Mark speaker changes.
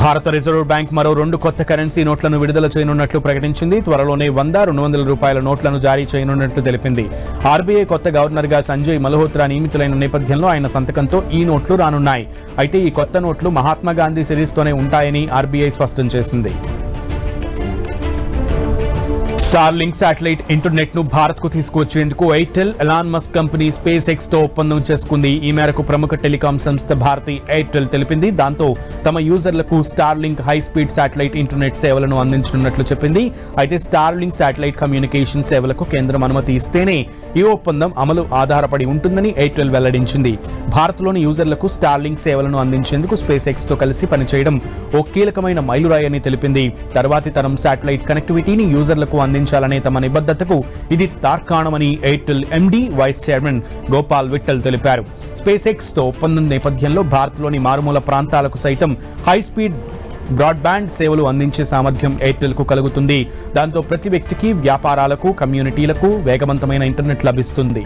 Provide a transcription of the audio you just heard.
Speaker 1: భారత reserve bank మరో 2 కొత్త కరెన్సీ నోట్లను విడుదల చేయనున్నట్లు ప్రకటించింది. త్వరలోనే 100, 200 రూపాయల నోట్లను జారీ చేయనున్నట్లు తెలిపింది. ఆర్బీఐ కొత్త గవర్నర్గా సంజయ్ మల్హోత్రా నియమితులైన నేపథ్యంలో ఆయన సంతకంతో ఈ నోట్లు రానున్నాయి. అయితే ఈ కొత్త నోట్లు మహాత్మా గాంధీ సిరీస్తోనే ఉంటాయని ఆర్బీఐ స్పష్టం చేసింది. స్టార్లింక్ శాటిలైట్ ఇంటర్నెట్ ను భారత్ కు తీసుకువచ్చేందుకు Airtel, Elon Musk company space X తో ఒప్పందం చేసుకుంది. ఈ మేరకు ప్రముఖ టెలికాం సంస్థ భారతీ ఎయిర్టెల్ తెలిపింది. దాంతో తమ యూజర్లకు Starlink high speed satellite internet సేవలను అందించనున్నట్లు చెప్పింది. అయితే స్టార్లింక్ శాటిలైట్ కమ్యూనికేషన్ సేవలకు కేంద్రం అనుమతి ఇస్తేనే ఈ ఒప్పందం అమలు ఆధారపడి ఉంటుందని ఎయిర్టెల్ వెల్లడించింది. భారత్లోని యూజర్లకు స్టార్లింక్ సేవలను అందించేందుకు స్పేస్ ఎక్స్ తో కలిసి పనిచేయడం ఓ కీలకమైన మైలురాయని తెలిపింది. తర్వాతి తరం శాటిలైట్ కనెక్టివిటీని యూజర్లకు అందించాలనే తమ నిబద్ధతకు ఇది తార్కాణమని Airtel MD, vice chairman Gopal Vittal తెలిపారు. స్పేస్ ఎక్స్ తో ఒప్పందం నేపథ్యంలో భారత్లోని మారుమూల ప్రాంతాలకు సైతం హై స్పీడ్ బ్రాడ్బ్యాండ్ సేవలు అందించే సామర్థ్యం ఎయిర్టెల్ కు కలుగుతుంది. దాంతో ప్రతి వ్యక్తికి, వ్యాపారాలకు, కమ్యూనిటీలకు వేగవంతమైన ఇంటర్నెట్ లభిస్తుంది.